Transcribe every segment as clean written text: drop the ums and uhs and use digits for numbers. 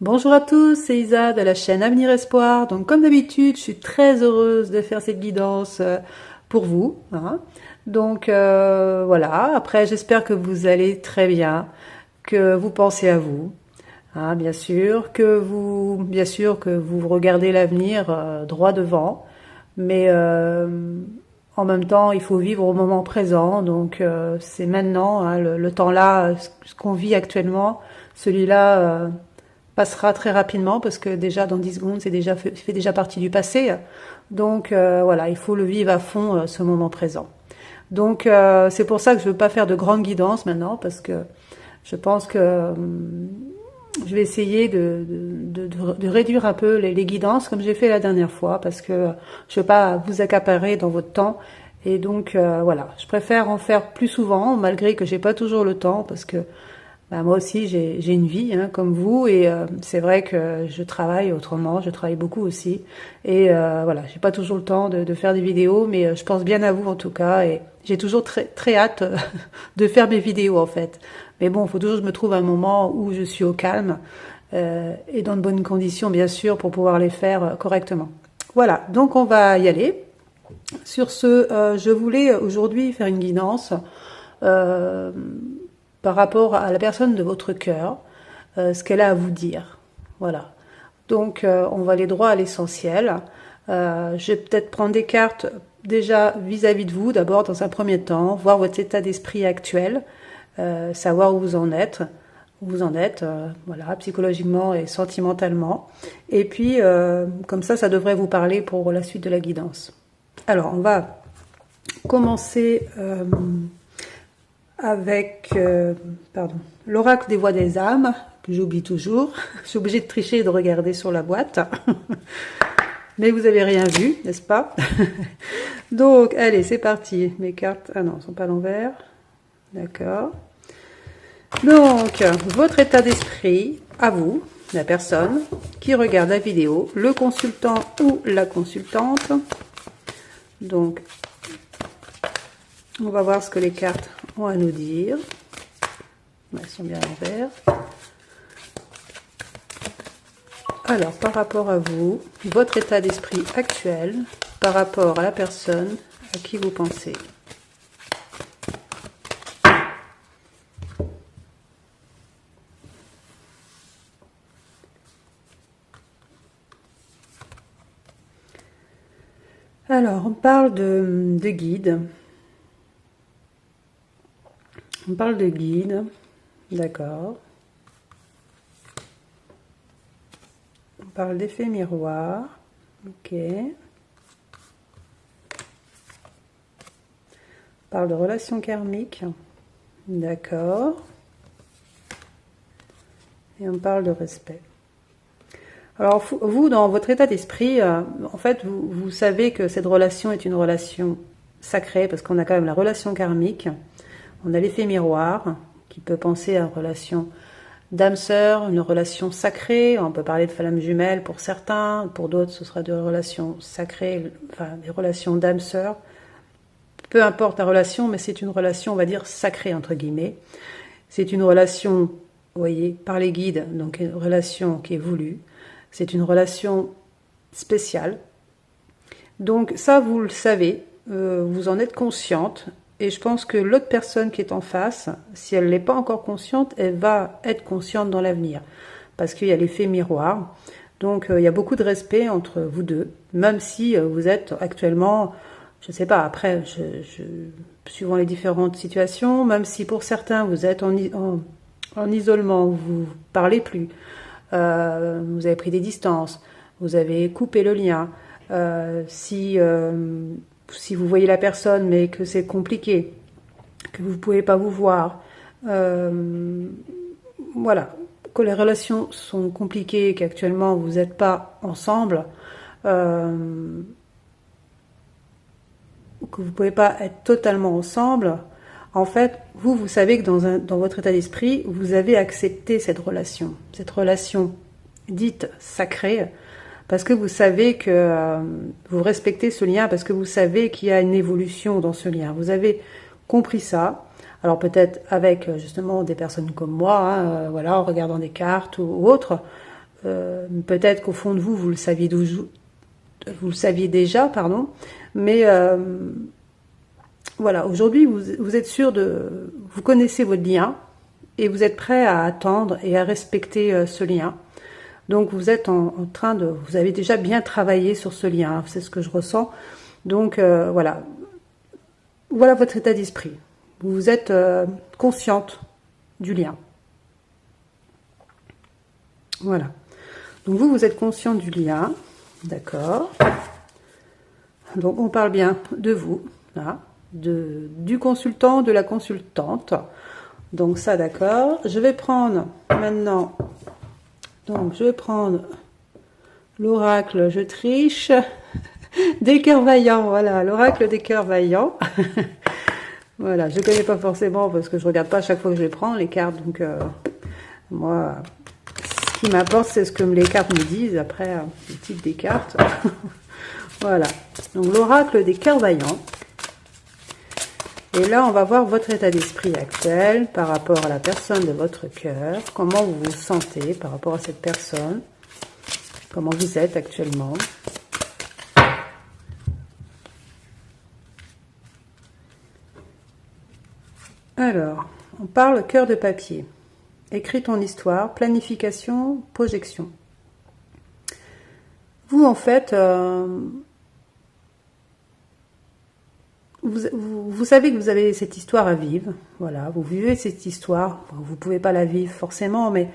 Bonjour à tous, c'est Isa de la chaîne Avenir Espoir. Donc comme d'habitude, je suis très heureuse de faire cette guidance pour vous, hein. Donc voilà, après j'espère que vous allez très bien, que vous pensez à vous, hein, bien sûr que vous regardez l'avenir droit devant, mais en même temps, il faut vivre au moment présent. Donc c'est maintenant, hein, le temps là, ce qu'on vit actuellement, celui-là passera très rapidement parce que déjà dans 10 secondes, fait déjà partie du passé. Donc voilà, il faut le vivre à fond, ce moment présent. Donc c'est pour ça que je ne veux pas faire de grandes guidances maintenant parce que je pense que je vais essayer de réduire un peu les guidances comme j'ai fait la dernière fois parce que je ne veux pas vous accaparer dans votre temps. Et donc voilà, je préfère en faire plus souvent malgré que j'ai pas toujours le temps parce que bah, moi aussi j'ai une vie, hein, comme vous, et c'est vrai que je travaille autrement, je travaille beaucoup aussi et voilà, j'ai pas toujours le temps de faire des vidéos, mais je pense bien à vous en tout cas et j'ai toujours très hâte de faire mes vidéos en fait. Mais bon, il faut toujours que je me trouve un moment où je suis au calme et dans de bonnes conditions bien sûr pour pouvoir les faire correctement. Voilà, donc on va y aller. Sur ce, je voulais aujourd'hui faire une guidance euh, par rapport à la personne de votre cœur, ce qu'elle a à vous dire. Voilà. Donc, on va aller droit à l'essentiel. Je vais peut-être prendre des cartes déjà vis-à-vis de vous, d'abord dans un premier temps, voir votre état d'esprit actuel, savoir où vous en êtes, voilà, psychologiquement et sentimentalement. Et puis, comme ça devrait vous parler pour la suite de la guidance. Alors, on va commencer avec l'oracle des voix des âmes, que j'oublie toujours. Je suis obligée de tricher et de regarder sur la boîte. Mais vous avez rien vu, n'est-ce pas? Donc, allez, c'est parti. Mes cartes, ah non, elles ne sont pas à l'envers. D'accord. Donc, votre état d'esprit, à vous, la personne qui regarde la vidéo, le consultant ou la consultante. Donc, on va voir ce que les cartes ont à nous dire. Elles sont bien à l'envers. Alors, par rapport à vous, votre état d'esprit actuel, par rapport à la personne à qui vous pensez. Alors, on parle de guide. On parle de guide, d'accord. On parle d'effet miroir, ok. On parle de relation karmique, d'accord. Et on parle de respect. Alors, vous, dans votre état d'esprit, en fait, vous savez que cette relation est une relation sacrée, parce qu'on a quand même la relation karmique, on a l'effet miroir, qui peut penser à une relation d'âme-sœur, une relation sacrée, on peut parler de flamme jumelle pour certains, pour d'autres ce sera des relations sacrées, enfin des relations d'âme-sœur, peu importe la relation, mais c'est une relation, on va dire, sacrée, entre guillemets. C'est une relation, vous voyez, par les guides, donc une relation qui est voulue. C'est une relation spéciale. Donc ça, vous le savez, vous en êtes consciente. Et je pense que l'autre personne qui est en face, si elle n'est pas encore consciente, elle va être consciente dans l'avenir. Parce qu'il y a l'effet miroir. Donc il y a beaucoup de respect entre vous deux, même si vous êtes actuellement, je ne sais pas, après, suivant les différentes situations, même si pour certains vous êtes en isolement, vous ne parlez plus, vous avez pris des distances, vous avez coupé le lien, si vous voyez la personne mais que c'est compliqué, que vous ne pouvez pas vous voir, voilà, que les relations sont compliquées, qu'actuellement vous n'êtes pas ensemble, que vous ne pouvez pas être totalement ensemble, en fait, vous savez que dans votre état d'esprit, vous avez accepté cette relation dite sacrée, parce que vous savez que vous respectez ce lien, parce que vous savez qu'il y a une évolution dans ce lien. Vous avez compris ça. Alors peut-être avec justement des personnes comme moi, hein, voilà, en regardant des cartes ou autres, Peut-être qu'au fond de vous, vous le saviez vous le saviez déjà, pardon, mais voilà, aujourd'hui, vous êtes sûr vous connaissez votre lien et vous êtes prêt à attendre et à respecter ce lien. Donc vous êtes en train vous avez déjà bien travaillé sur ce lien, c'est ce que je ressens. Donc voilà, voilà votre état d'esprit. Vous êtes consciente du lien. Voilà. Donc vous êtes consciente du lien, d'accord. Donc on parle bien de vous, là, du consultant, de la consultante. Donc ça, d'accord. Je vais prendre maintenant, donc je vais prendre l'oracle, je triche, des cœurs vaillants, voilà, l'oracle des cœurs vaillants. Voilà, je ne connais pas forcément parce que je ne regarde pas à chaque fois que je les prends, les cartes. Donc moi, ce qui m'importe, c'est ce que les cartes me disent. Après, le titre des cartes. Voilà, donc l'oracle des cœurs vaillants. Et là, on va voir votre état d'esprit actuel par rapport à la personne de votre cœur. Comment vous vous sentez par rapport à cette personne. Comment vous êtes actuellement. Alors, on parle cœur de papier. Écris ton histoire, planification, projection. Vous, en fait, vous savez que vous avez cette histoire à vivre. Voilà, vous vivez cette histoire. Vous ne pouvez pas la vivre forcément, mais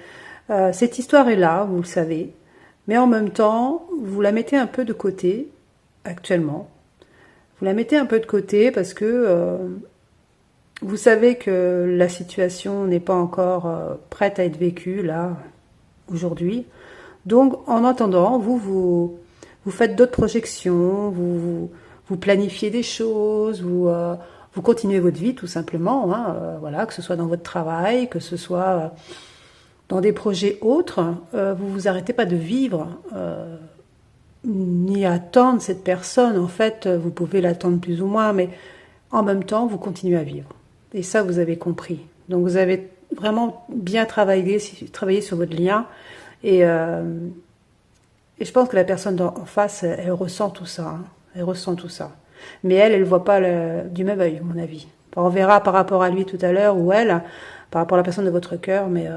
cette histoire est là, vous le savez. Mais en même temps, vous la mettez un peu de côté, actuellement. Vous la mettez un peu de côté parce que vous savez que la situation n'est pas encore prête à être vécue, là, aujourd'hui. Donc, en attendant, vous faites d'autres projections, vous planifiez des choses, vous continuez votre vie, tout simplement. Hein, voilà, que ce soit dans votre travail, que ce soit dans des projets autres. Vous vous arrêtez pas de vivre, ni attendre cette personne. En fait, vous pouvez l'attendre plus ou moins, mais en même temps, vous continuez à vivre. Et ça, vous avez compris. Donc, vous avez vraiment bien travaillé sur votre lien. Et je pense que la personne en face, elle ressent tout ça. Hein. Elle ressent tout ça. Mais elle ne voit pas du même œil, à mon avis. On verra par rapport à lui tout à l'heure, ou elle, par rapport à la personne de votre cœur. Mais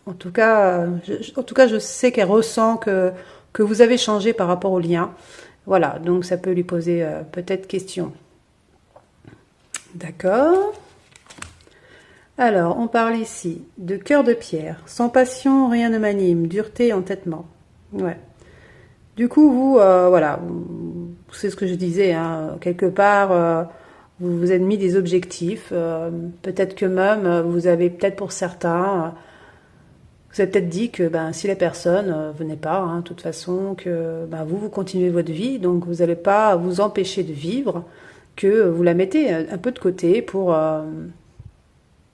en tout cas, je sais qu'elle ressent que vous avez changé par rapport au lien. Voilà, donc ça peut lui poser peut-être question. D'accord. Alors, on parle ici de cœur de pierre. Sans passion, rien ne m'anime. Dureté, entêtement. Ouais. Du coup, vous, voilà, c'est ce que je disais, hein, quelque part, vous vous êtes mis des objectifs. Peut-être que même, vous avez peut-être pour certains, vous avez peut-être dit que si la personne venait pas, hein, de toute façon, que vous continuez votre vie, donc vous n'allez pas vous empêcher de vivre, que vous la mettez un peu de côté pour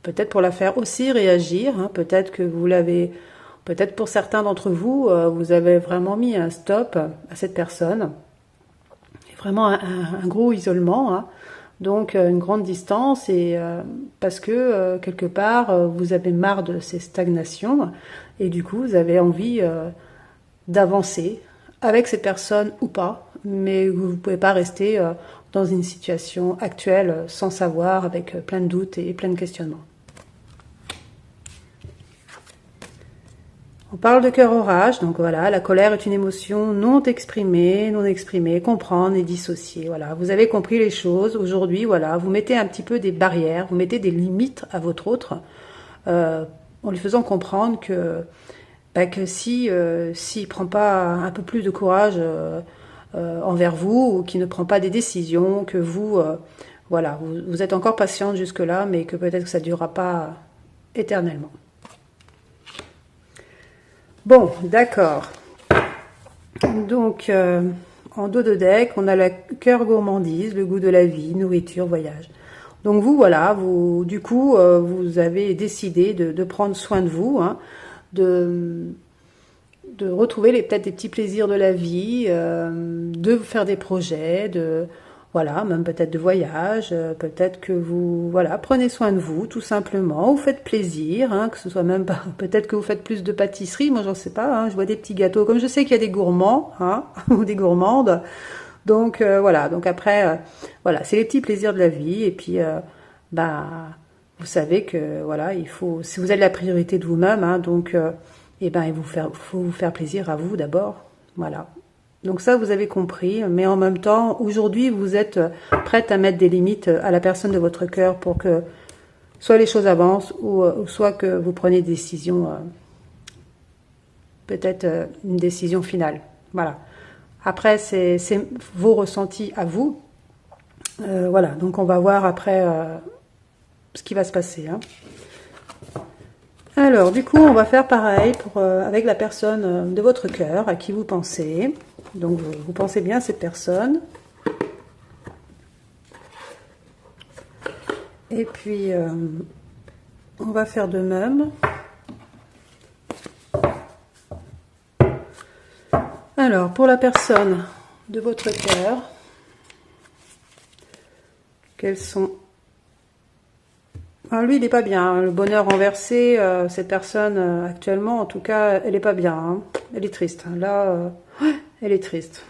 peut-être pour la faire aussi réagir. Hein, peut-être que vous l'avez, peut-être pour certains d'entre vous, vous avez vraiment mis un stop à cette personne. Vraiment un gros isolement, hein, donc une grande distance, et parce que quelque part vous avez marre de ces stagnations et du coup vous avez envie d'avancer avec cette personne ou pas, mais vous ne pouvez pas rester dans une situation actuelle sans savoir, avec plein de doutes et plein de questionnements. On parle de cœur orage, donc voilà, la colère est une émotion non exprimée, comprendre et dissocier. Voilà, vous avez compris les choses. Aujourd'hui, voilà, vous mettez un petit peu des barrières, vous mettez des limites à votre autre, en lui faisant comprendre que s'il prend pas un peu plus de courage envers vous, ou qu'il ne prend pas des décisions, que vous, voilà, vous êtes encore patiente jusque-là, mais que peut-être que ça ne durera pas éternellement. Bon, d'accord. Donc, en dos de deck, on a le cœur gourmandise, le goût de la vie, nourriture, voyage. Donc vous, voilà, du coup, vous avez décidé de prendre soin de vous, hein, de retrouver peut-être des petits plaisirs de la vie, de faire des projets, Voilà, même peut-être de voyage, peut-être que vous, voilà, prenez soin de vous, tout simplement, vous faites plaisir, hein, que ce soit même pas, peut-être que vous faites plus de pâtisserie, moi j'en sais pas, hein, je vois des petits gâteaux, comme je sais qu'il y a des gourmands, hein, ou des gourmandes, donc voilà, donc après, voilà, c'est les petits plaisirs de la vie, et puis, bah, vous savez que, voilà, il faut, si vous êtes la priorité de vous-même, hein, donc, eh ben, faut vous faire plaisir à vous d'abord, voilà. Donc ça, vous avez compris, mais en même temps, aujourd'hui, vous êtes prête à mettre des limites à la personne de votre cœur pour que soit les choses avancent ou soit que vous preniez des décisions, peut-être une décision finale. Voilà. Après, c'est vos ressentis à vous. Voilà, donc on va voir après ce qui va se passer. Hein. Alors, du coup, on va faire pareil avec la personne de votre cœur à qui vous pensez. Donc, vous pensez bien à cette personne. Et puis, on va faire de même. Alors, pour la personne de votre cœur, quels sont... Alors lui, il n'est pas bien. Hein. Le bonheur renversé, cette personne, actuellement, en tout cas, elle n'est pas bien. Hein. Elle est triste. Hein. Là, elle est triste.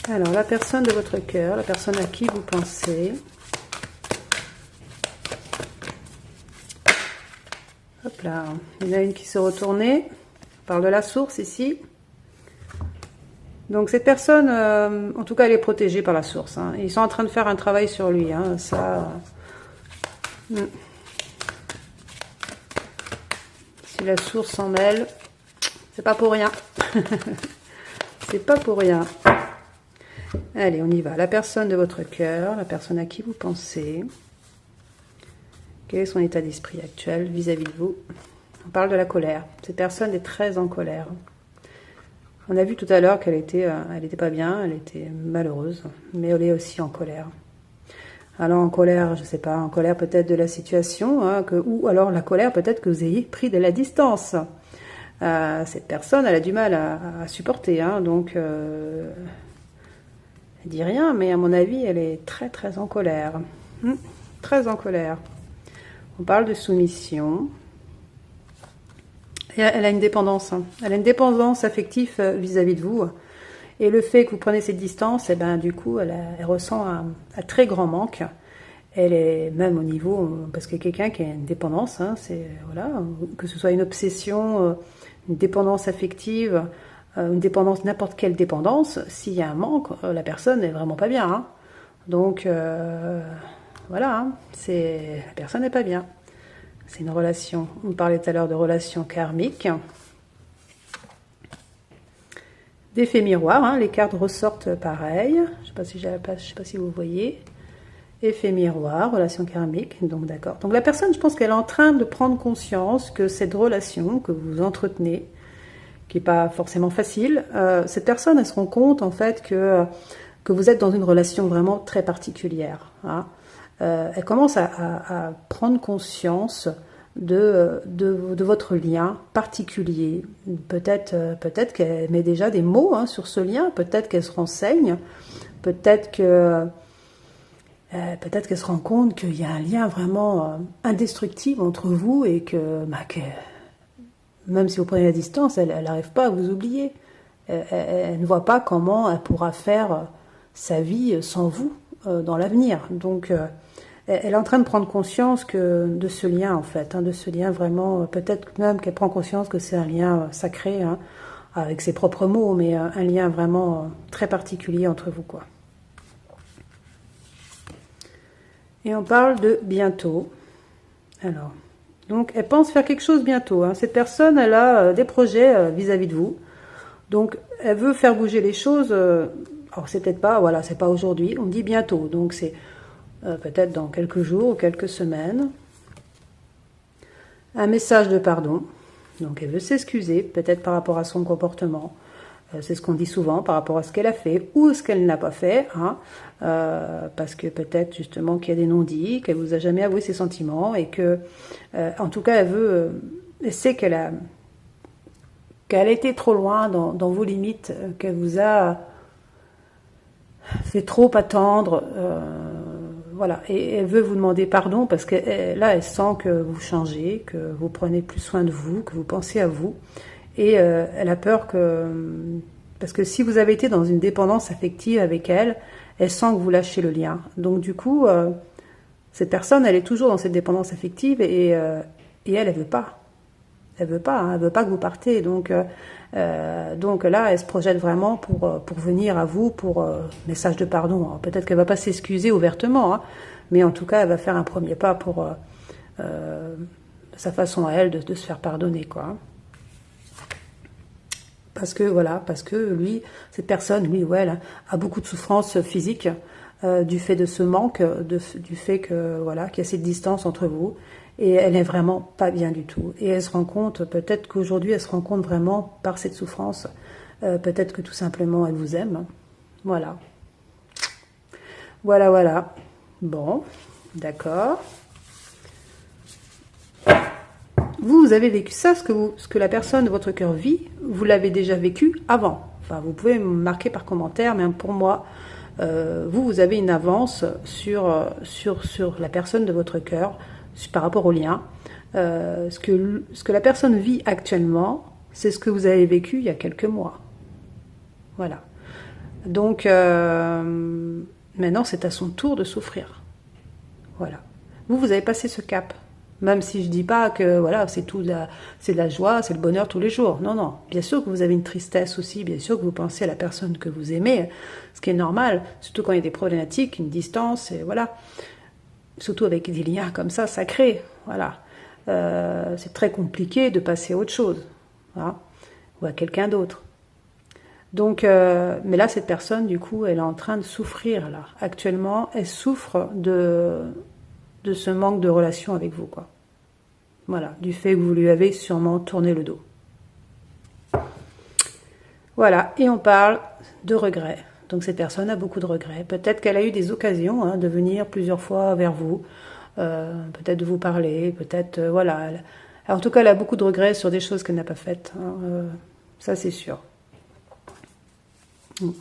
Alors, la personne de votre cœur, la personne à qui vous pensez. Hop là. Il y en a une qui s'est retournée. On parle de la source ici. Donc cette personne, en tout cas, elle est protégée par la source. Hein. Ils sont en train de faire un travail sur lui. Hein. Ça, si la source s'en mêle, c'est pas pour rien. C'est pas pour rien. Allez, on y va. La personne de votre cœur, la personne à qui vous pensez. Quel est son état d'esprit actuel vis-à-vis de vous? On parle de la colère. Cette personne est très en colère. On a vu tout à l'heure qu'elle était, elle était pas bien, elle était malheureuse, mais elle est aussi en colère. Alors en colère, je sais pas, en colère peut-être de la situation, hein, ou alors la colère peut-être que vous ayez pris de la distance. Cette personne, elle a du mal à supporter, hein, donc elle dit rien, mais à mon avis, elle est très très en colère. Très en colère. On parle de soumission. Et elle a une dépendance. Hein. Elle a une dépendance affective vis-à-vis de vous. Et le fait que vous prenez cette distance, eh ben, du coup, elle ressent un très grand manque. Elle est même au niveau, parce que quelqu'un qui a une dépendance, hein, c'est voilà, que ce soit une obsession, une dépendance affective, une dépendance, n'importe quelle dépendance, s'il y a un manque, la personne n'est vraiment pas bien. Hein. Donc voilà, hein, la personne n'est pas bien. C'est une relation. On parlait tout à l'heure de relation karmique. D'effet miroir, hein, les cartes ressortent pareil. Je ne sais pas si vous voyez. Effet miroir, relation karmique. Donc d'accord. Donc la personne, je pense qu'elle est en train de prendre conscience que cette relation que vous entretenez, qui n'est pas forcément facile, cette personne, elle se rend compte en fait que vous êtes dans une relation vraiment très particulière. Hein. Elle commence à prendre conscience de votre lien particulier. Peut-être qu'elle met déjà des mots hein, sur ce lien, peut-être qu'elle se renseigne, peut-être qu'elle se rend compte qu'il y a un lien vraiment indestructible entre vous et que même si vous prenez la distance, elle n'arrive pas à vous oublier. Elle ne voit pas comment elle pourra faire sa vie sans vous dans l'avenir. Donc, elle est en train de prendre conscience de ce lien, en fait, hein, de ce lien vraiment, peut-être même qu'elle prend conscience que c'est un lien sacré, hein, avec ses propres mots, mais un lien vraiment très particulier entre vous, quoi. Et on parle de bientôt. Alors, donc, elle pense faire quelque chose bientôt. Hein. Cette personne, elle a des projets vis-à-vis de vous. Donc, elle veut faire bouger les choses. Alors, c'est peut-être pas, voilà, c'est pas aujourd'hui. On dit bientôt. Donc, c'est peut-être dans quelques jours ou quelques semaines. Un message de pardon. Donc, elle veut s'excuser, peut-être par rapport à son comportement. C'est ce qu'on dit souvent par rapport à ce qu'elle a fait ou ce qu'elle n'a pas fait. Hein, parce que peut-être justement qu'il y a des non-dits, qu'elle vous a jamais avoué ses sentiments et que, en tout cas, elle sait qu'elle qu'elle a été trop loin dans vos limites, qu'elle vous a fait trop attendre, voilà, et elle veut vous demander pardon parce que là, elle sent que vous changez, que vous prenez plus soin de vous, que vous pensez à vous, et elle a peur parce que si vous avez été dans une dépendance affective avec elle, elle sent que vous lâchez le lien. Donc du coup, cette personne, elle est toujours dans cette dépendance affective et elle veut pas. Elle veut pas, hein, elle veut pas que vous partez. Donc là, elle se projette vraiment pour venir à vous pour message de pardon. Alors, peut-être qu'elle va pas s'excuser ouvertement, hein, mais en tout cas, elle va faire un premier pas pour sa façon à elle de se faire pardonner, quoi. Parce que lui, cette personne, lui ou elle, a beaucoup de souffrances physiques du fait de ce manque, du fait que voilà, qu'il y a cette distance entre vous, et elle n'est vraiment pas bien du tout. Et elle se rend compte, peut-être qu'aujourd'hui, elle se rend compte vraiment par cette souffrance, peut-être que tout simplement elle vous aime. Voilà. Voilà. Bon, d'accord. Vous avez vécu ça, ce que la personne de votre cœur vit, vous l'avez déjà vécu avant. Enfin, vous pouvez me marquer par commentaire, mais pour moi, vous avez une avance sur la personne de votre cœur par rapport au lien. Ce que la personne vit actuellement, c'est ce que vous avez vécu il y a quelques mois. Voilà. Donc, maintenant, c'est à son tour de souffrir. Voilà. Vous avez passé ce cap. Même si je dis pas que voilà, c'est de la joie, c'est le bonheur tous les jours. Non. Bien sûr que vous avez une tristesse aussi, bien sûr que vous pensez à la personne que vous aimez, ce qui est normal, surtout quand il y a des problématiques, une distance, et voilà. Surtout avec des liens comme ça sacrés, voilà. C'est très compliqué de passer à autre chose, voilà, ou à quelqu'un d'autre. Donc, mais là, cette personne, du coup, elle est en train de souffrir, là. Actuellement, elle souffre de ce manque de relation avec vous, quoi. Voilà, du fait que vous lui avez sûrement tourné le dos. Voilà, et on parle de regrets. Donc cette personne a beaucoup de regrets. Peut-être qu'elle a eu des occasions de venir plusieurs fois vers vous, peut-être de vous parler, peut-être, voilà. Alors, en tout cas, elle a beaucoup de regrets sur des choses qu'elle n'a pas faites. Ça, c'est sûr.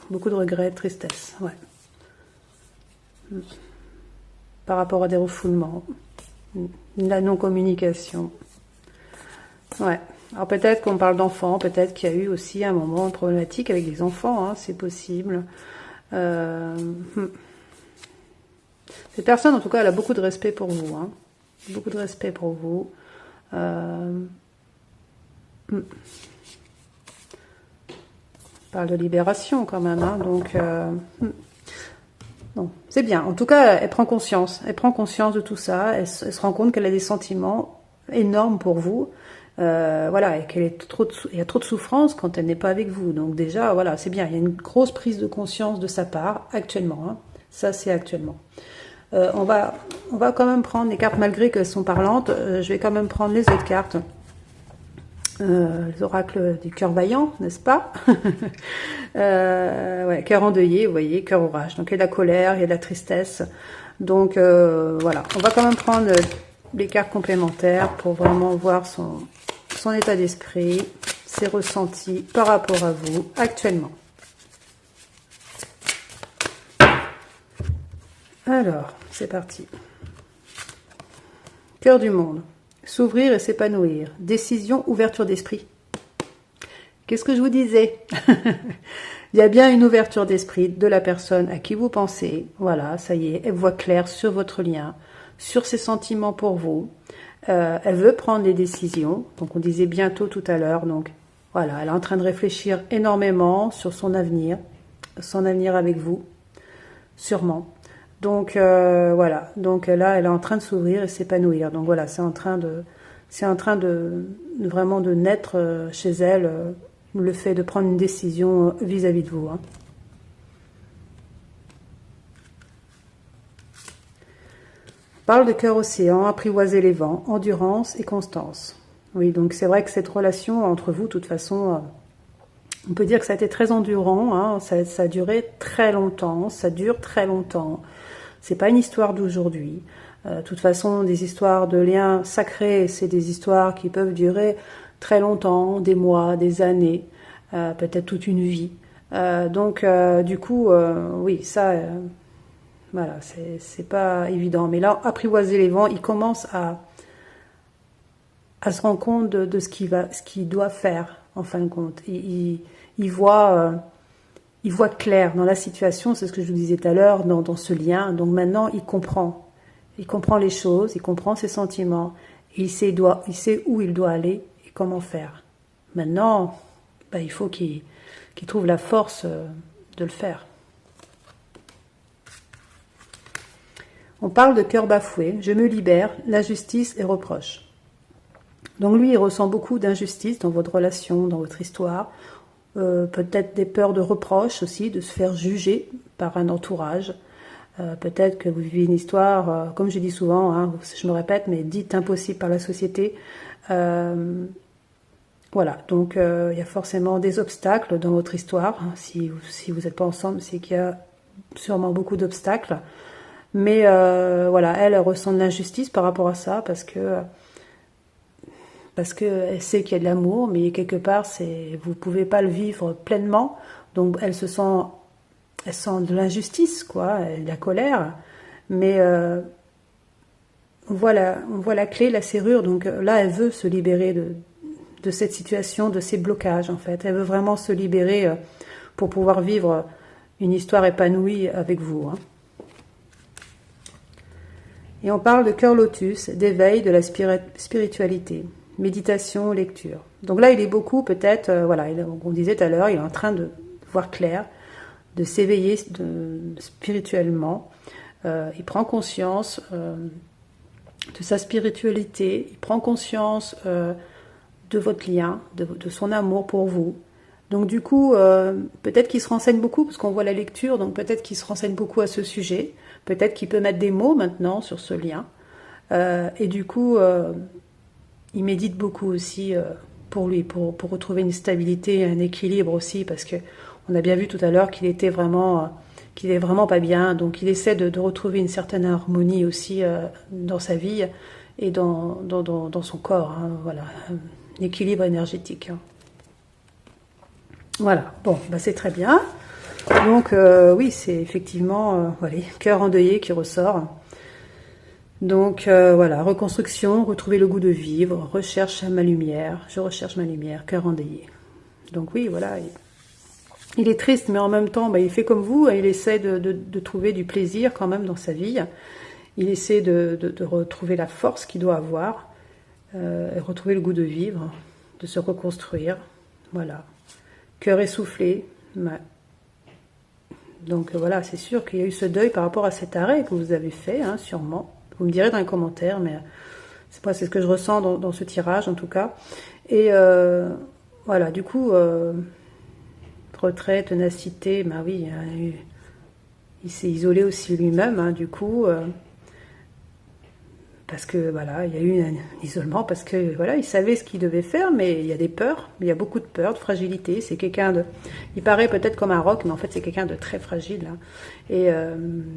Beaucoup de regrets, de tristesse, ouais. Par rapport à des refoulements, la non-communication. Ouais. Alors peut-être qu'on parle d'enfants, peut-être qu'il y a eu aussi un moment problématique avec les enfants, hein, c'est possible. Cette personne, en tout cas, elle a beaucoup de respect pour vous, hein. Beaucoup de respect pour vous. On parle de libération quand même, hein, donc... Non, c'est bien. En tout cas, elle prend conscience. Elle prend conscience de tout ça. Elle se rend compte qu'elle a des sentiments énormes pour vous. Voilà, et il y a trop de souffrance quand elle n'est pas avec vous. Donc déjà, voilà, c'est bien. Il y a une grosse prise de conscience de sa part actuellement, hein. Ça, c'est actuellement. On va quand même prendre les cartes, malgré qu'elles sont parlantes. Je vais quand même prendre les autres cartes. Les oracles du cœur vaillant, n'est-ce pas? Ouais, cœur endeuillé, vous voyez, cœur orage. Donc il y a de la colère, il y a de la tristesse. Donc voilà, on va quand même prendre les cartes complémentaires pour vraiment voir son état d'esprit, ses ressentis par rapport à vous actuellement. Alors, c'est parti. Cœur du monde. S'ouvrir et s'épanouir. Décision, ouverture d'esprit. Qu'est-ce que je vous disais? Il y a bien une ouverture d'esprit de la personne à qui vous pensez. Voilà, ça y est, elle voit clair sur votre lien, sur ses sentiments pour vous. Elle veut prendre des décisions. Donc on disait bientôt tout à l'heure. Donc voilà, elle est en train de réfléchir énormément sur son avenir avec vous, sûrement. Donc voilà, donc là elle est en train de s'ouvrir et s'épanouir. Donc voilà, c'est en train de vraiment de naître chez elle le fait de prendre une décision vis-à-vis de vous, hein. Parle de cœur océan, apprivoiser les vents, endurance et constance. Oui, donc c'est vrai que cette relation entre vous, de toute façon, on peut dire que ça a été très endurant, hein, ça a duré très longtemps, ça dure très longtemps. C'est pas une histoire d'aujourd'hui. De toute façon, des histoires de liens sacrés, c'est des histoires qui peuvent durer très longtemps, des mois, des années, peut-être toute une vie. Du coup, oui, ça, voilà, c'est pas évident. Mais là, apprivoiser les vents, il commence à se rendre compte de ce qu'il doit faire, en fin de compte. Il voit clair dans la situation, c'est ce que je vous disais tout à l'heure, dans ce lien. Donc maintenant, il comprend. Il comprend les choses, il comprend ses sentiments, il sait où il doit aller et comment faire. Maintenant, il faut qu'il trouve la force de le faire. On parle de cœur bafoué, je me libère, l'injustice et reproche. Donc lui, il ressent beaucoup d'injustice dans votre relation, dans votre histoire, peut-être des peurs de reproche aussi, de se faire juger par un entourage. Peut-être que vous vivez une histoire, comme je dis souvent, hein, je me répète, mais dite impossible par la société. Voilà, donc il y a forcément des obstacles dans votre histoire. Si vous n'êtes pas ensemble, c'est qu'il y a sûrement beaucoup d'obstacles. Mais voilà, elle ressent de l'injustice par rapport à ça, parce que elle sait qu'il y a de l'amour, mais quelque part, vous ne pouvez pas le vivre pleinement. Donc elle sent de l'injustice, quoi, de la colère. Mais on voit la clé, la serrure. Donc là, elle veut se libérer de cette situation, de ces blocages, en fait. Elle veut vraiment se libérer pour pouvoir vivre une histoire épanouie avec vous. Hein. Et on parle de cœur lotus, d'éveil, de la spiritualité. Méditation, lecture. Donc là, il est beaucoup, peut-être, on disait tout à l'heure, il est en train de voir clair, de s'éveiller spirituellement. Il prend conscience de sa spiritualité, il prend conscience de votre lien, de son amour pour vous. Donc du coup, peut-être qu'il se renseigne beaucoup, parce qu'on voit la lecture, donc peut-être qu'il se renseigne beaucoup à ce sujet, peut-être qu'il peut mettre des mots maintenant sur ce lien. Et du coup, il médite beaucoup aussi pour lui, pour retrouver une stabilité, un équilibre aussi, parce que on a bien vu tout à l'heure qu'il est vraiment pas bien, donc il essaie de retrouver une certaine harmonie aussi dans sa vie et dans son corps, hein, voilà, un équilibre énergétique. Hein. Voilà, bon, c'est très bien. Donc oui, c'est effectivement voilà, cœur endeuillé qui ressort. Donc voilà, reconstruction, retrouver le goût de vivre, recherche ma lumière, je recherche ma lumière, cœur endeuillé. Donc oui, voilà, il est triste, mais en même temps, il fait comme vous, il essaie de trouver du plaisir quand même dans sa vie. Il essaie de retrouver la force qu'il doit avoir, et retrouver le goût de vivre, de se reconstruire. Voilà, cœur essoufflé. Donc voilà, c'est sûr qu'il y a eu ce deuil par rapport à cet arrêt que vous avez fait, hein, sûrement. Vous me direz dans les commentaires, mais c'est ce que je ressens dans ce tirage en tout cas. Et voilà, du coup, retrait, ténacité, oui, il s'est isolé aussi lui-même, hein, du coup, parce que voilà, il y a eu un isolement, parce que voilà, il savait ce qu'il devait faire, mais il y a des peurs, il y a beaucoup de peurs, de fragilité. C'est quelqu'un il paraît peut-être comme un roc, mais en fait c'est quelqu'un de très fragile. Hein. Et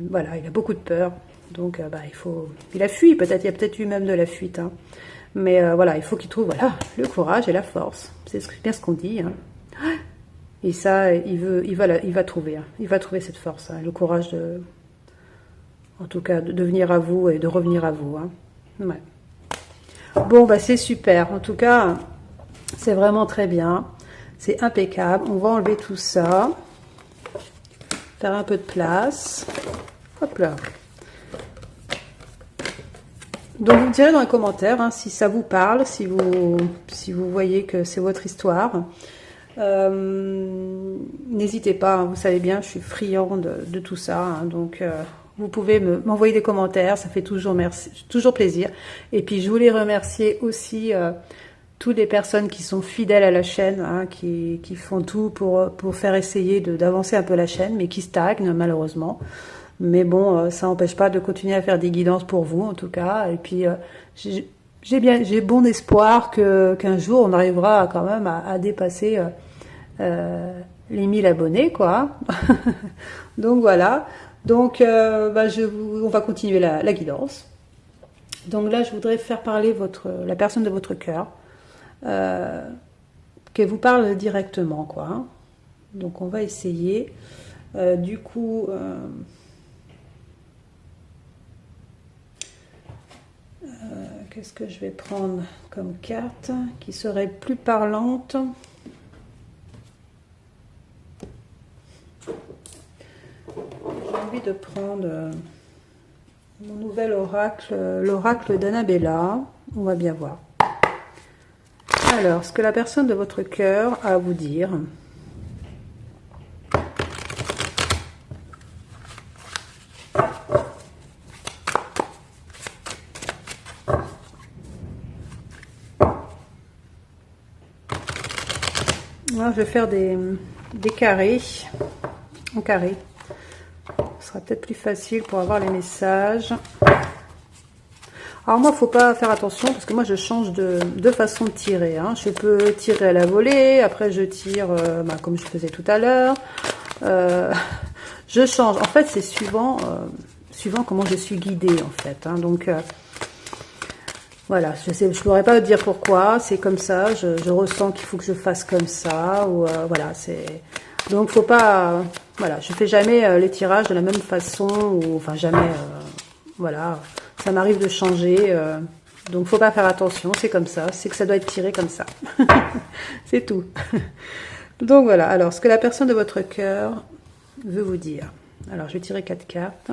voilà, il a beaucoup de peurs. Donc il a fui, peut-être, il y a peut-être eu même de la fuite. Hein. Mais voilà, il faut qu'il trouve le courage et la force. C'est bien ce qu'on dit. Hein. Et ça, il va trouver. Hein. Il va trouver cette force, hein, le courage en tout cas, de venir à vous et de revenir à vous. Hein. Ouais. Bon, c'est super. En tout cas, c'est vraiment très bien. C'est impeccable. On va enlever tout ça. Faire un peu de place. Hop là. Donc vous me direz dans les commentaires hein, si ça vous parle, si vous voyez que c'est votre histoire. N'hésitez pas, hein, vous savez bien, je suis friande de tout ça. Hein, donc vous pouvez m'envoyer des commentaires, ça fait toujours plaisir. Et puis je voulais remercier aussi toutes les personnes qui sont fidèles à la chaîne, hein, qui font tout pour faire essayer d'avancer un peu la chaîne, mais qui stagnent malheureusement. Mais bon, ça n'empêche pas de continuer à faire des guidances pour vous, en tout cas. Et puis, j'ai bon espoir qu'un jour, on arrivera quand même à dépasser les 1000 abonnés, quoi. Donc, voilà. Donc, on va continuer la guidance. Donc là, je voudrais faire parler la personne de votre cœur. qu'elle vous parle directement, quoi. Hein. Donc on va essayer. Du coup, qu'est-ce que je vais prendre comme carte qui serait plus parlante? J'ai envie de prendre mon nouvel oracle, l'oracle d'Annabella. On va bien voir. Alors, ce que la personne de votre cœur a à vous dire. Là, je vais faire des carrés en carré. Ce sera peut-être plus facile pour avoir les messages. Alors moi, il ne faut pas faire attention parce que moi, je change de façon de tirer. Hein. Je peux tirer à la volée, après je tire comme je faisais tout à l'heure. Je change. En fait, c'est suivant comment je suis guidée, en fait. Hein. Donc, voilà, je ne pourrais pas dire pourquoi. C'est comme ça. Je ressens qu'il faut que je fasse comme ça. Ou voilà, c'est... Donc, faut pas... voilà, je fais jamais les tirages de la même façon. Ou, enfin, jamais... voilà... Ça m'arrive de changer, donc faut pas faire attention, c'est comme ça, c'est que ça doit être tiré comme ça. C'est tout. Donc voilà, alors ce que la personne de votre cœur veut vous dire. Alors je vais tirer 4 cartes.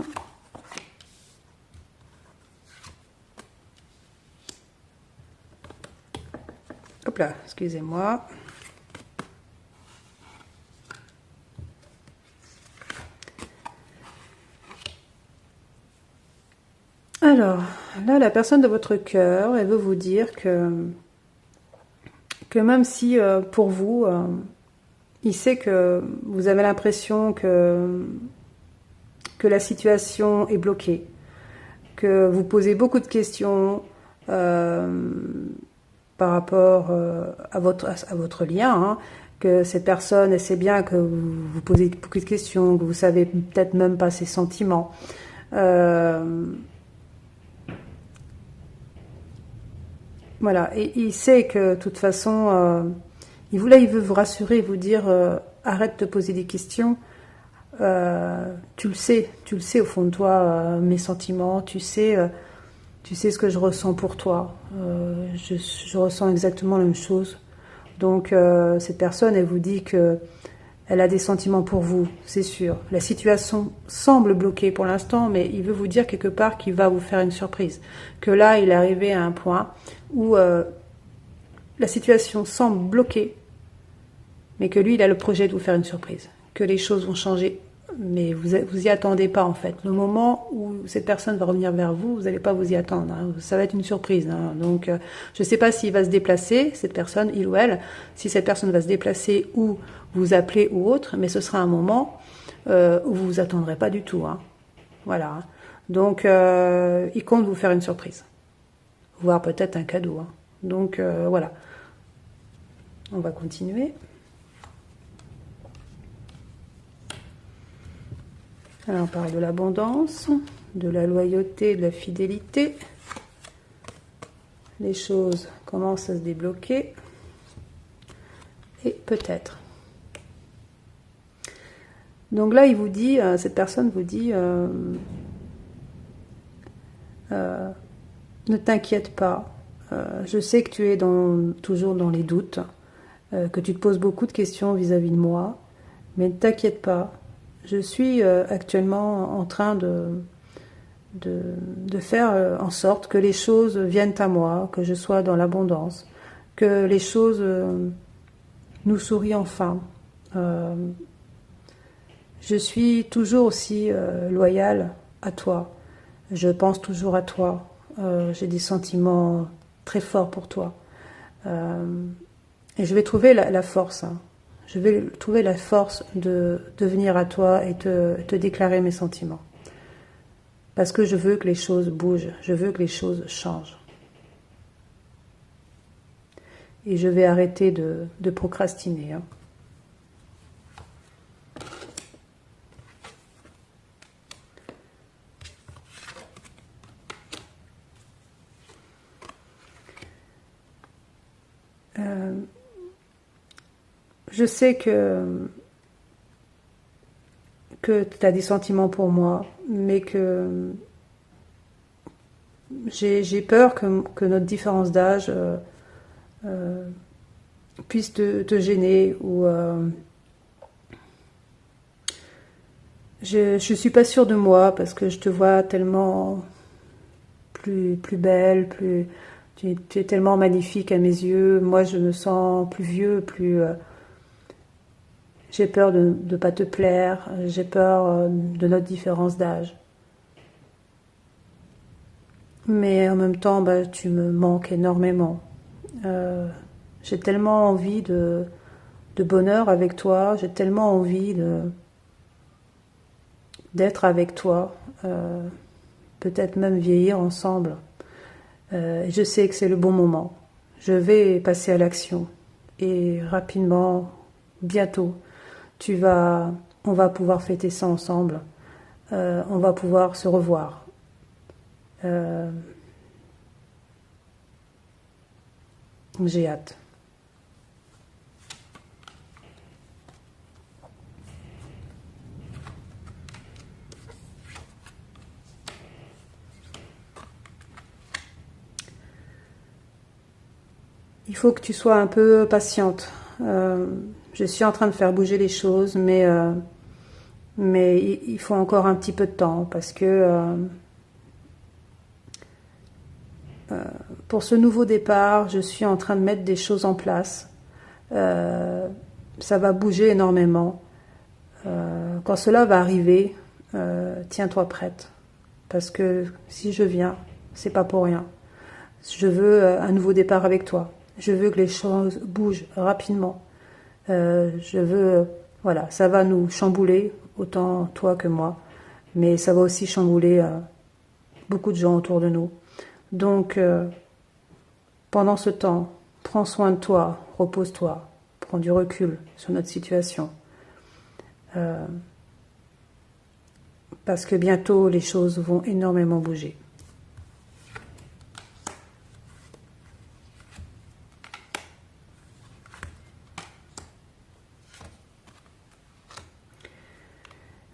Hop là, excusez-moi. Alors, là, la personne de votre cœur, elle veut vous dire que même si, pour vous, il sait que vous avez l'impression que la situation est bloquée, que vous posez beaucoup de questions par rapport à votre lien, hein, que cette personne, elle sait bien que vous posez beaucoup de questions, que vous savez peut-être même pas ses sentiments. Voilà, et il sait que de toute façon, il veut vous rassurer, vous dire arrête de poser des questions. Tu le sais au fond de toi, mes sentiments, tu sais ce que je ressens pour toi. Je ressens exactement la même chose. Donc cette personne, elle vous dit que elle a des sentiments pour vous, c'est sûr. La situation semble bloquée pour l'instant, mais il veut vous dire quelque part qu'il va vous faire une surprise. Que là, il est arrivé à un point où la situation semble bloquée, mais que lui, il a le projet de vous faire une surprise. Que les choses vont changer, mais vous y attendez pas en fait. Le moment où cette personne va revenir vers vous, vous n'allez pas vous y attendre. Hein. Ça va être une surprise. Hein. Donc, je ne sais pas s'il va se déplacer, cette personne, il ou elle, si cette personne va se déplacer ou vous appeler ou autre, mais ce sera un moment où vous vous attendrez pas du tout. Hein. Voilà. Donc, il compte vous faire une surprise, voire peut-être un cadeau. Hein. Donc, voilà. On va continuer. Alors, on parle de l'abondance, de la loyauté, de la fidélité. Les choses commencent à se débloquer. Et peut-être. Donc là, il vous dit, cette personne vous dit, ne t'inquiète pas. Je sais que tu es toujours dans les doutes, que tu te poses beaucoup de questions vis-à-vis de moi, mais ne t'inquiète pas. Je suis actuellement en train de faire en sorte que les choses viennent à moi, que je sois dans l'abondance, que les choses nous sourient enfin. Je suis toujours aussi loyale à toi. Je pense toujours à toi. J'ai des sentiments très forts pour toi. Et je vais trouver la force. Hein. Je vais trouver la force de venir à toi et te déclarer mes sentiments. Parce que je veux que les choses bougent. Je veux que les choses changent. Et je vais arrêter de procrastiner. Hein. Euh, je sais que tu as des sentiments pour moi, mais que j'ai peur que notre différence d'âge euh, puisse te gêner ou je suis pas sûre de moi parce que je te vois tellement plus belle, tu es tellement magnifique à mes yeux. Moi, je me sens plus vieux, j'ai peur de ne pas te plaire, j'ai peur de notre différence d'âge. Mais en même temps, bah, tu me manques énormément. Euh, j'ai tellement envie de bonheur avec toi, j'ai tellement envie d'être avec toi, peut-être même vieillir ensemble. Je sais que c'est le bon moment. Je vais passer à l'action. Et rapidement, bientôt, on va pouvoir fêter ça ensemble. On va pouvoir se revoir. Euh, j'ai hâte. Il faut que tu sois un peu patiente. Euh, je suis en train de faire bouger les choses, mais il faut encore un petit peu de temps parce que pour ce nouveau départ, je suis en train de mettre des choses en place. Euh, Ça va bouger énormément. Quand cela va arriver, tiens-toi prête. Parce que si je viens, c'est pas pour rien. Je veux un nouveau départ avec toi. Je veux que les choses bougent rapidement. Je veux, voilà, ça va nous chambouler, autant toi que moi, mais ça va aussi chambouler beaucoup de gens autour de nous. Donc, pendant ce temps, prends soin de toi, repose-toi, prends du recul sur notre situation. Euh, Parce que bientôt, les choses vont énormément bouger.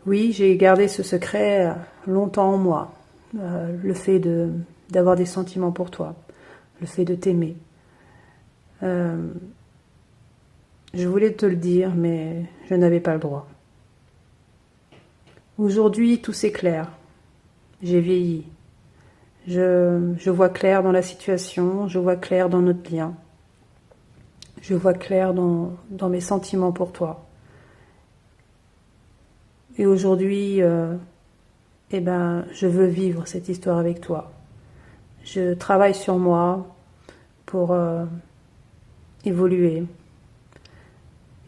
Oui, j'ai gardé ce secret longtemps en moi. Le fait d'avoir des sentiments pour toi, le fait de t'aimer. Euh, je voulais te le dire, mais je n'avais pas le droit. Aujourd'hui, tout s'éclaire. J'ai vieilli. Je vois clair dans la situation, je vois clair dans notre lien. Je vois clair dans mes sentiments pour toi. Et aujourd'hui, eh ben, je veux vivre cette histoire avec toi. Je travaille sur moi pour évoluer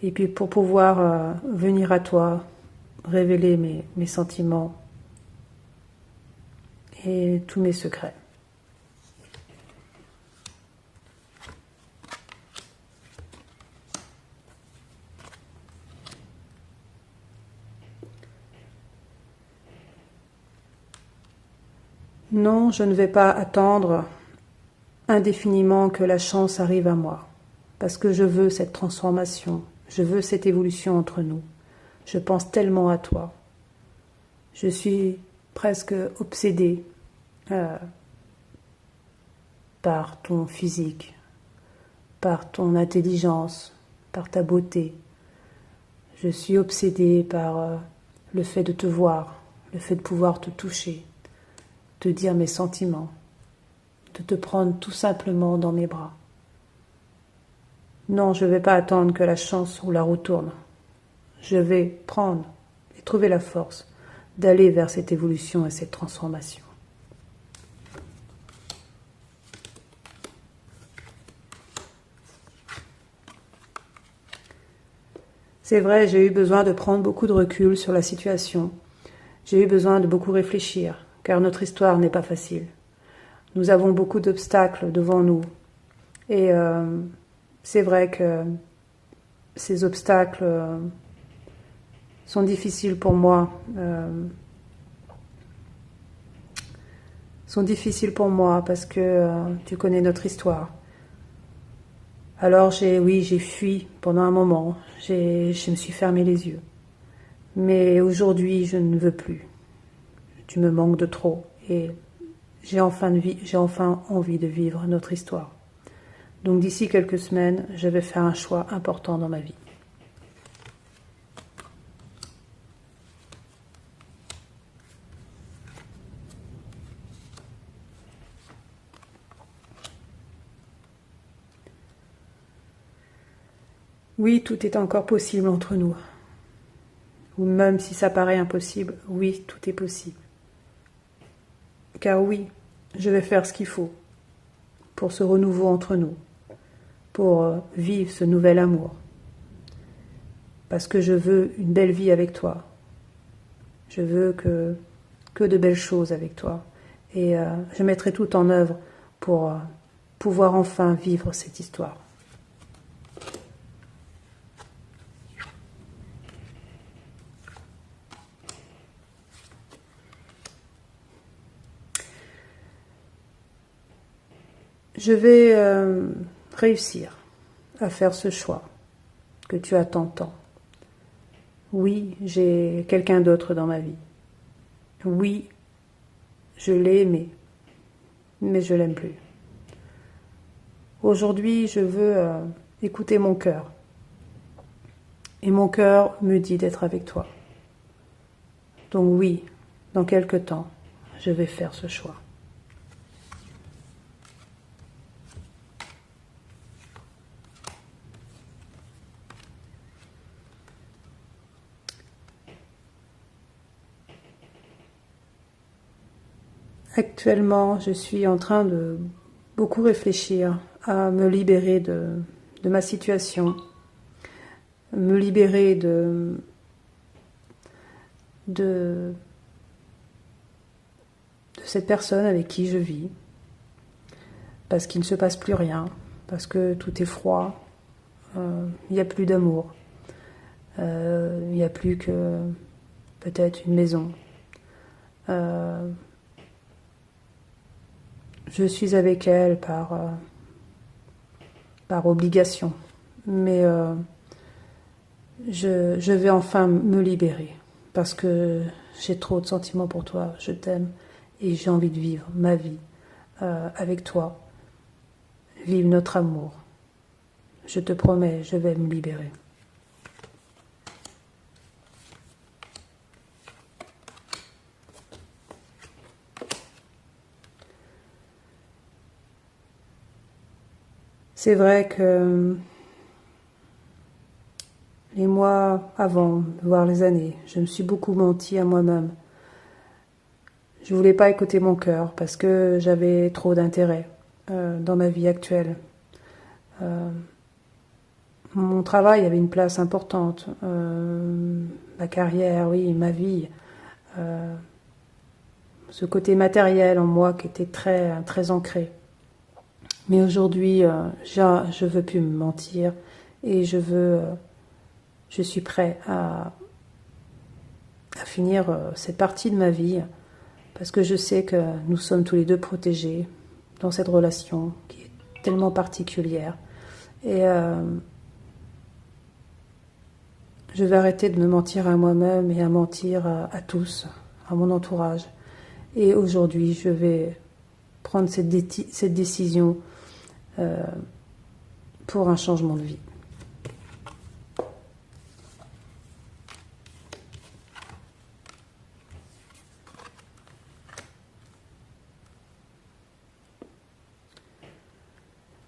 et puis pour pouvoir venir à toi, révéler mes sentiments et tous mes secrets. Non, je ne vais pas attendre indéfiniment que la chance arrive à moi, parce que je veux cette transformation, je veux cette évolution entre nous. Je pense tellement à toi. Je suis presque obsédée euh, par ton physique, par ton intelligence, par ta beauté. Je suis obsédée par le fait de te voir, le fait de pouvoir te toucher, te dire mes sentiments, de te prendre tout simplement dans mes bras. Non, je ne vais pas attendre que la chance ou la roue tourne. Je vais prendre et trouver la force d'aller vers cette évolution et cette transformation. C'est vrai, j'ai eu besoin de prendre beaucoup de recul sur la situation. J'ai eu besoin de beaucoup réfléchir, car notre histoire n'est pas facile. Nous avons beaucoup d'obstacles devant nous. Et c'est vrai que ces obstacles sont difficiles pour moi. Sont difficiles pour moi parce que tu connais notre histoire. Alors oui, j'ai fui pendant un moment, je me suis fermé les yeux. Mais aujourd'hui, je ne veux plus. Tu me manques de trop et j'ai enfin envie de vivre notre histoire. Donc d'ici quelques semaines, je vais faire un choix important dans ma vie. Oui, tout est encore possible entre nous. Ou même si ça paraît impossible, oui, tout est possible. Car oui, je vais faire ce qu'il faut pour ce renouveau entre nous, pour vivre ce nouvel amour. Parce que je veux une belle vie avec toi. Je veux que de belles choses avec toi. Et je mettrai tout en œuvre pour pouvoir enfin vivre cette histoire. Je vais réussir à faire ce choix que tu attends tant. Oui, j'ai quelqu'un d'autre dans ma vie. Oui, je l'ai aimé, mais je l'aime plus. Aujourd'hui, je veux écouter mon cœur. Et mon cœur me dit d'être avec toi. Donc oui, dans quelque temps, je vais faire ce choix. Actuellement, je suis en train de beaucoup réfléchir à me libérer de ma situation, me libérer de cette personne avec qui je vis, parce qu'il ne se passe plus rien, parce que tout est froid, il n'y a plus d'amour, il n'y a plus que peut-être une maison. Je suis avec elle par obligation, mais je vais enfin me libérer parce que j'ai trop de sentiments pour toi, je t'aime et j'ai envie de vivre ma vie avec toi, vivre notre amour. Je te promets, je vais me libérer. C'est vrai que les mois avant, voire les années, je me suis beaucoup menti à moi-même. Je voulais pas écouter mon cœur parce que j'avais trop d'intérêt dans ma vie actuelle. Mon travail avait une place importante, ma carrière, oui, ma vie, ce côté matériel en moi qui était très, très ancré. Mais aujourd'hui, je veux plus me mentir et je suis prêt à finir cette partie de ma vie parce que je sais que nous sommes tous les deux protégés dans cette relation qui est tellement particulière. Et je vais arrêter de me mentir à moi-même et à mentir à tous, à mon entourage. Et aujourd'hui, je vais prendre cette décision pour un changement de vie.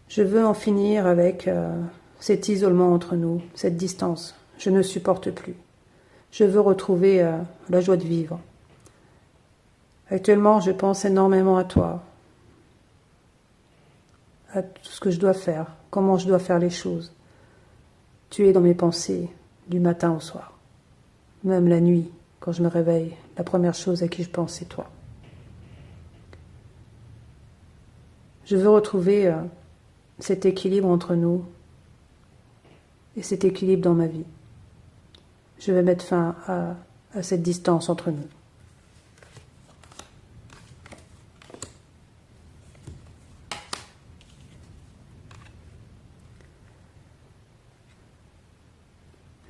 Je veux en finir avec cet isolement entre nous, cette distance. Je ne supporte plus. Je veux retrouver la joie de vivre. Actuellement, je pense énormément à toi, à tout ce que je dois faire, comment je dois faire les choses. Tu es dans mes pensées du matin au soir. Même la nuit, quand je me réveille, la première chose à qui je pense, c'est toi. Je veux retrouver cet équilibre entre nous et cet équilibre dans ma vie. Je vais mettre fin à cette distance entre nous.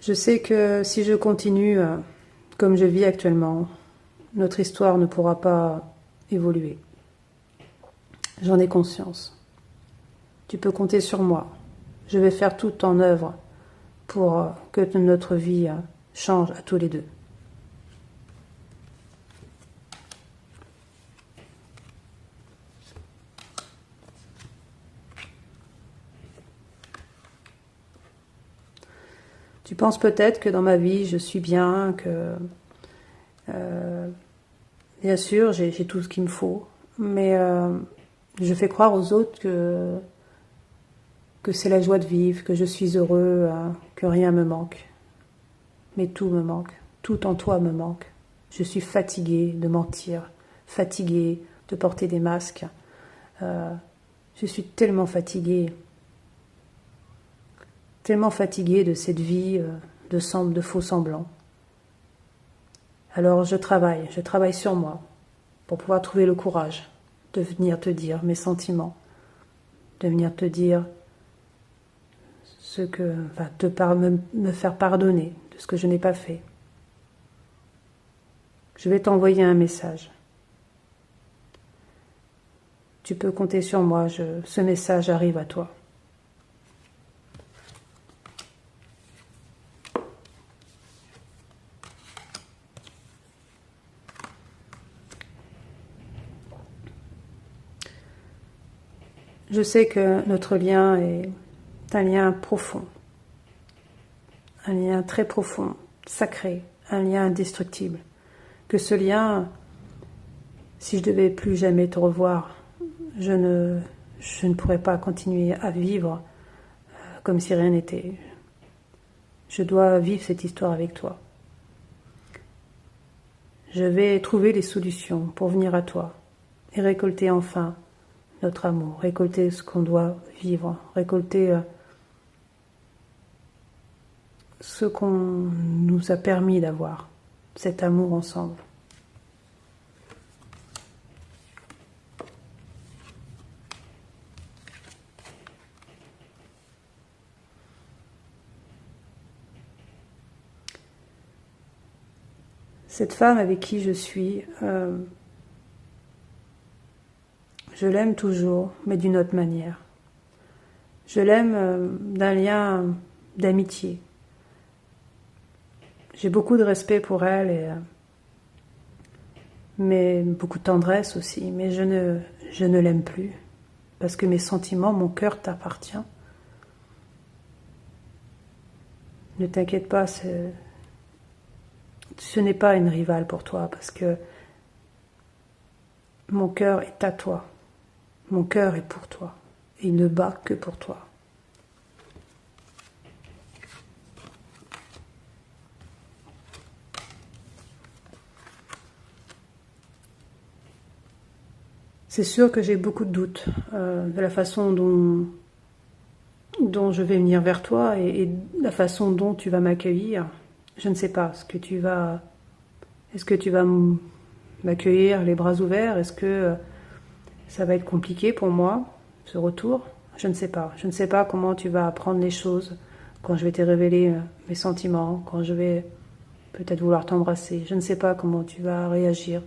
Je sais que si je continue comme je vis actuellement, notre histoire ne pourra pas évoluer. J'en ai conscience. Tu peux compter sur moi. Je vais faire tout en œuvre pour que notre vie change à tous les deux. Tu penses peut-être que dans ma vie, je suis bien, que bien sûr, j'ai tout ce qu'il me faut, mais je fais croire aux autres que c'est la joie de vivre, que je suis heureux, que rien me manque. Mais tout me manque, tout en toi me manque. Je suis fatiguée de mentir, fatiguée de porter des masques. Je suis tellement fatiguée de cette vie de faux semblants. Alors je travaille sur moi pour pouvoir trouver le courage de venir te dire mes sentiments, de venir te dire ce que va me faire pardonner de ce que je n'ai pas fait. Je vais t'envoyer un message. Tu peux compter sur moi, ce message arrive à toi. Je sais que notre lien est un lien profond, un lien très profond, sacré, un lien indestructible. Que ce lien, si je devais plus jamais te revoir, je ne pourrais pas continuer à vivre comme si rien n'était. Je dois vivre cette histoire avec toi. Je vais trouver les solutions pour venir à toi et récolter enfin notre amour, récolter ce qu'on doit vivre, récolter ce qu'on nous a permis d'avoir, cet amour ensemble. Cette femme avec qui je suis, je l'aime toujours, mais d'une autre manière. Je l'aime d'un lien d'amitié. J'ai beaucoup de respect pour elle, mais beaucoup de tendresse aussi, mais je ne l'aime plus, parce que mes sentiments, mon cœur t'appartient. Ne t'inquiète pas, ce n'est pas une rivale pour toi, parce que mon cœur est à toi. Mon cœur est pour toi. Et il ne bat que pour toi. C'est sûr que j'ai beaucoup de doutes de la façon dont je vais venir vers toi et la façon dont tu vas m'accueillir. Je ne sais pas, est-ce que tu vas m'accueillir les bras ouverts? Est-ce que ça va être compliqué pour moi, ce retour? Je ne sais pas. Je ne sais pas comment tu vas apprendre les choses quand je vais te révéler mes sentiments, quand je vais peut-être vouloir t'embrasser. Je ne sais pas comment tu vas réagir.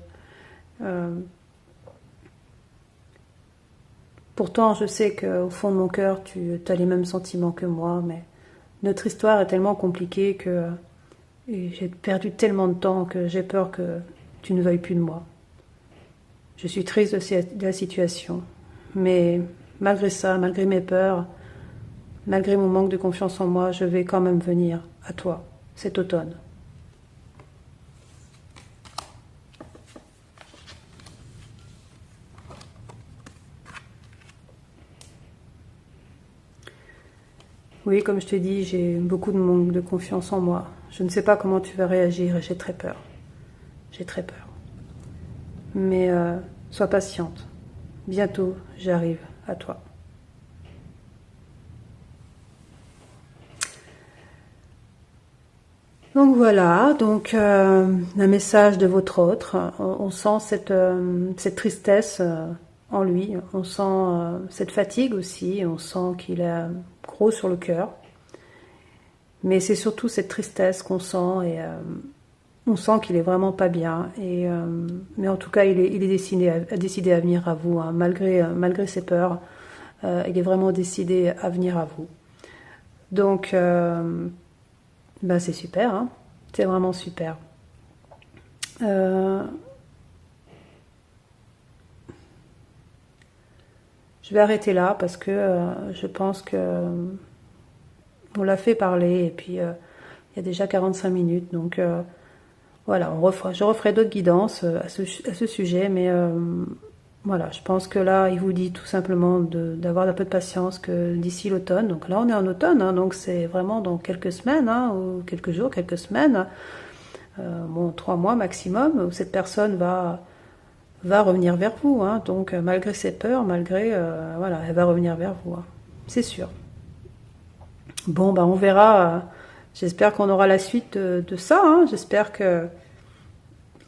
Pourtant, je sais qu'au fond de mon cœur, tu as les mêmes sentiments que moi, mais notre histoire est tellement compliquée que j'ai perdu tellement de temps que j'ai peur que tu ne veuilles plus de moi. Je suis triste de la situation, mais malgré ça, malgré mes peurs, malgré mon manque de confiance en moi, je vais quand même venir à toi cet automne. Oui, comme je te dis, j'ai beaucoup de manque de confiance en moi. Je ne sais pas comment tu vas réagir et j'ai très peur. J'ai très peur. Mais sois patiente. Bientôt, j'arrive à toi. Donc voilà, un message de votre autre. On sent cette tristesse en lui, on sent cette fatigue aussi, on sent qu'il est gros sur le cœur. Mais c'est surtout cette tristesse qu'on sent et on sent qu'il est vraiment pas bien. Et, mais en tout cas, il est décidé à venir à vous, hein, malgré ses peurs. Il est vraiment décidé à venir à vous. Donc, ben c'est super, hein. C'est vraiment super. Je vais arrêter là parce que je pense que on l'a fait parler et puis il y a déjà 45 minutes. Donc voilà, je referai d'autres guidances à ce sujet, mais voilà, je pense que là, il vous dit tout simplement d'avoir un peu de patience que d'ici l'automne. Donc là, on est en automne, hein, donc c'est vraiment dans quelques semaines, hein, ou quelques jours, quelques semaines, bon, 3 mois maximum, où cette personne va revenir vers vous. Hein, donc malgré ses peurs, voilà, elle va revenir vers vous, hein, c'est sûr. Bon, bah on verra. J'espère qu'on aura la suite de ça. Hein, j'espère que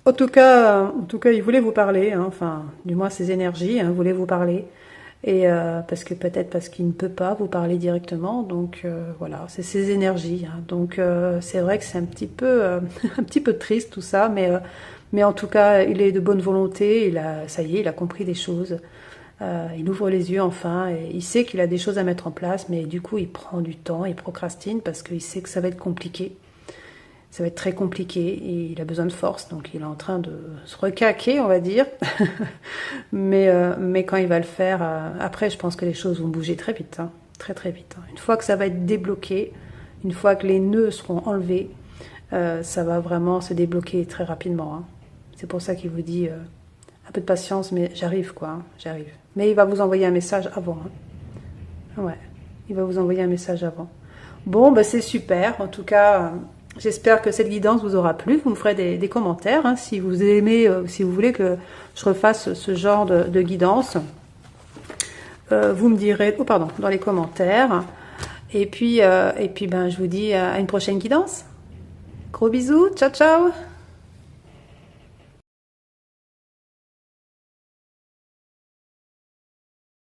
en tout cas, il voulait vous parler, hein, enfin, du moins ses énergies, hein, voulait vous parler, et peut-être parce qu'il ne peut pas vous parler directement, donc voilà, c'est ses énergies, hein, donc c'est vrai que c'est un petit peu, un petit peu triste tout ça, mais en tout cas, il est de bonne volonté, ça y est, il a compris des choses, il ouvre les yeux enfin, et il sait qu'il a des choses à mettre en place, mais du coup, il prend du temps, il procrastine parce qu'il sait que ça va être compliqué. Ça va être très compliqué et il a besoin de force, donc il est en train de se recaquer, on va dire. mais quand il va le faire, après, je pense que les choses vont bouger très vite, hein, très très vite. Hein. Une fois que ça va être débloqué, une fois que les nœuds seront enlevés, ça va vraiment se débloquer très rapidement. Hein. C'est pour ça qu'il vous dit un peu de patience, mais j'arrive quoi, hein, j'arrive. Mais il va vous envoyer un message avant. Hein. Ouais, il va vous envoyer un message avant. Bon, bah c'est super, en tout cas. J'espère que cette guidance vous aura plu. Vous me ferez des commentaires hein, si vous aimez, si vous voulez que je refasse ce genre de guidance. Vous me direz, dans les commentaires. Et puis ben, je vous dis à une prochaine guidance. Gros bisous, ciao ciao.